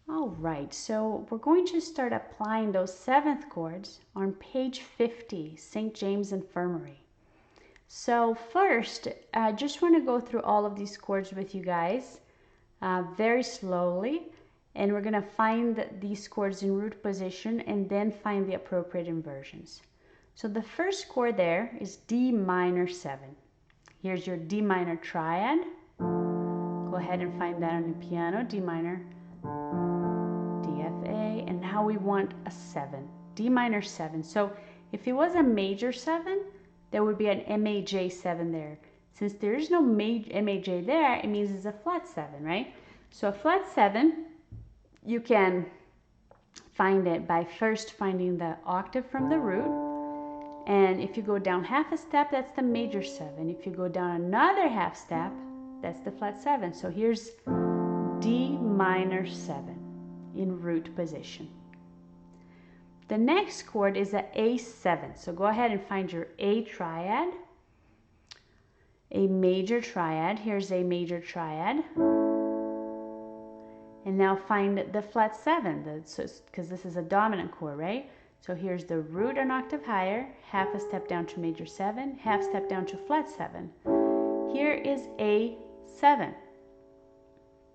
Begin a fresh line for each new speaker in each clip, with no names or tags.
All right, so we're going to start applying those seventh chords on page 50, St. James Infirmary. So first, I just want to go through all of these chords with you guys very slowly, and we're going to find these chords in root position and then find the appropriate inversions. So the first chord there is D minor 7. Here's your D minor triad. Go ahead and find that on the piano, D minor, D, F, A, and now we want a 7, D minor 7. So if it was a major 7, there would be an MAJ 7 there. Since there is no MAJ there, it means it's a flat 7, right? So a flat 7, you can find it by first finding the octave from the root. And if you go down half a step, that's the major 7. If you go down another half step, that's the flat 7. So here's D minor 7 in root position. The next chord is a A7. So go ahead and find your A triad, a major triad. Here's a major triad. And now find the flat 7, because this is a dominant chord, right? So here's the root an octave higher, half a step down to major 7, half step down to flat 7. Here is A7,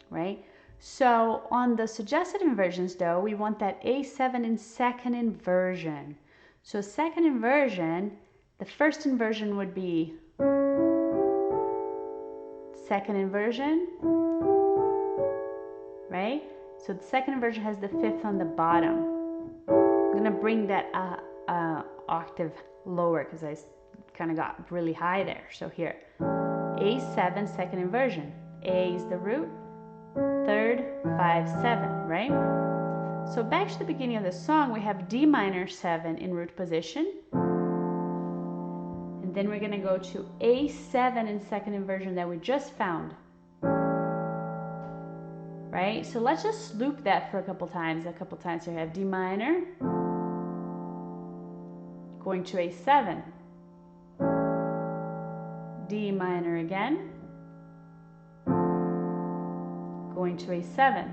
right? So on the suggested inversions though, we want that A7 in second inversion. So second inversion, the first inversion would be second inversion, right? So the second inversion has the fifth on the bottom. I'm gonna bring that octave lower because I kind of got really high there. So here, A7 second inversion. A is the root, third, 5, 7, right? So back to the beginning of the song, we have D minor 7 in root position. And then we're gonna go to A7 in second inversion that we just found. Right? So let's just loop that for a couple times. Here I have D minor, going to A7, D minor again, going to A7.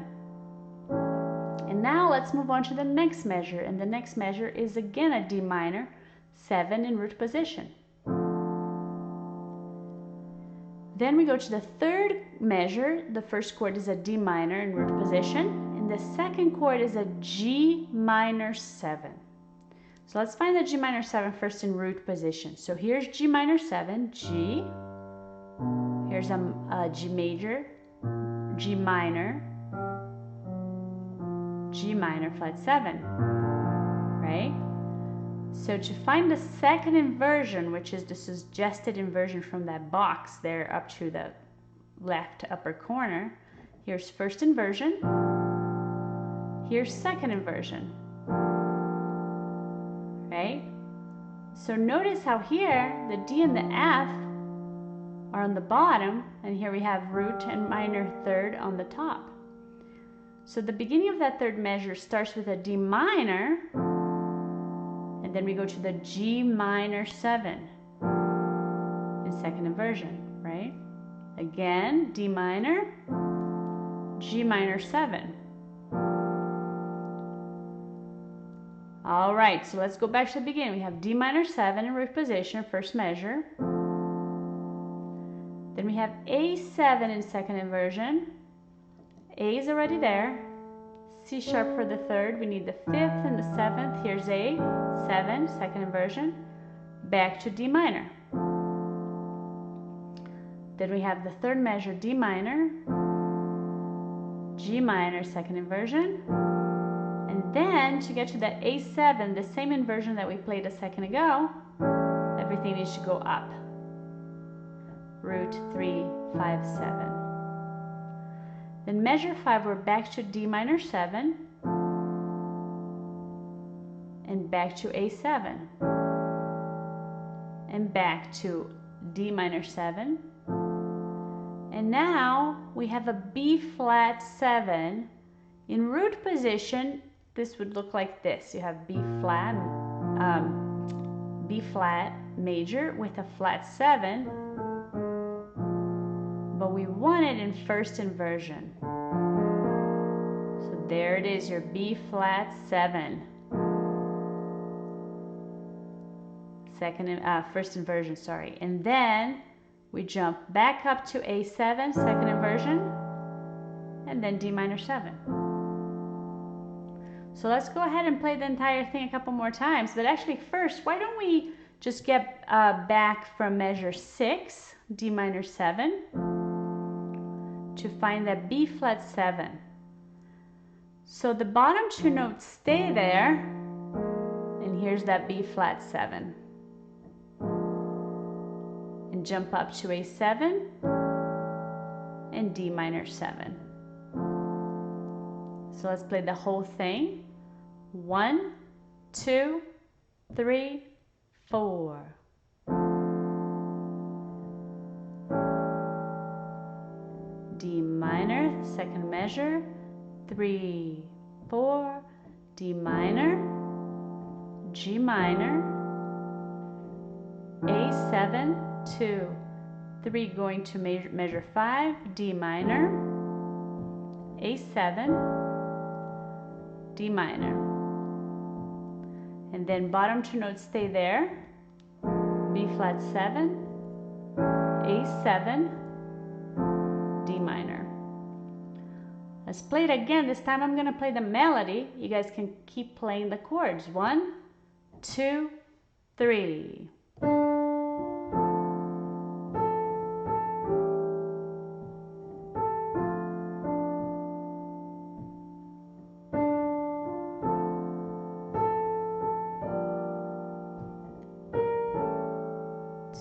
And now let's move on to the next measure. And the next measure is again a D minor 7 in root position. Then we go to the third measure. The first chord is a D minor in root position, and the second chord is a G minor 7. So let's find the G minor 7 first in root position. So here's G minor 7, G. Here's a G major, G minor, flat 7, right? So to find the second inversion, which is the suggested inversion from that box there up to the left upper corner, here's first inversion, here's second inversion, right? So notice how here the D and the F are on the bottom, and here we have root and minor third on the top. So the beginning of that third measure starts with a D minor, and then we go to the G minor 7 in second inversion, right? Again, D minor, G minor 7. All right, so let's go back to the beginning. We have D minor 7 in root position, first measure. Then we have A7 in second inversion. A is already there. C sharp for the third. We need the fifth and the seventh. Here's A7, second inversion. Back to D minor. Then we have the third measure, D minor, G minor, second inversion. And then to get to that A7, the same inversion that we played a second ago, everything needs to go up. Root 3, 5, 7. Then measure 5, we're back to D minor 7 and back to A7 and back to D minor 7. And now we have a B flat 7 in root position. This would look like this. You have B flat major with a flat 7. But we want it in first inversion. So there it is, your B flat 7. First inversion, sorry. And then we jump back up to A7, second inversion, and then D minor 7. So let's go ahead and play the entire thing a couple more times. But actually first, why don't we just get back from measure 6, D minor 7, to find that B flat 7. So the bottom two notes stay there, and here's that B flat 7. And jump up to A7 and D minor 7. So let's play the whole thing. 1, 2, 3, 4. D minor, second measure, 3, 4, D minor, G minor, A7, 2, 3 going to measure 5, D minor, A7, D minor. And then bottom two notes stay there, B flat 7, A7, D minor. Let's play it again. This time I'm going to play the melody. You guys can keep playing the chords. 1, 2, 3.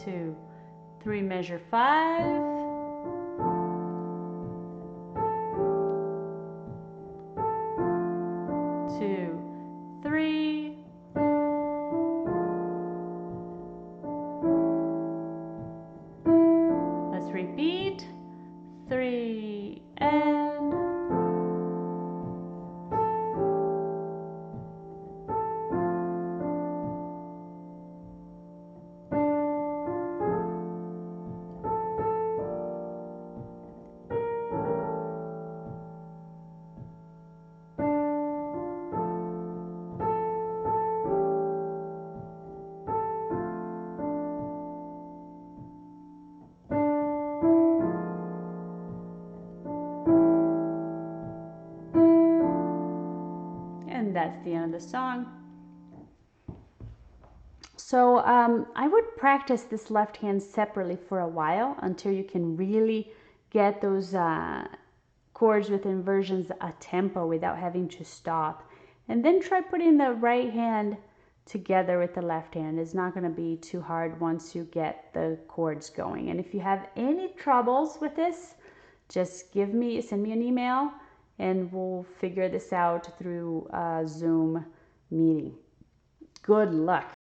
Two, 3 measure 5, 2, 3, let's repeat, 3 and that's the end of the song. So I would practice this left hand separately for a while until you can really get those chords with inversions a tempo without having to stop. And then try putting the right hand together with the left hand. It's not going to be too hard once you get the chords going. And if you have any troubles with this, just send me an email and we'll figure this out through a Zoom meeting. Good luck.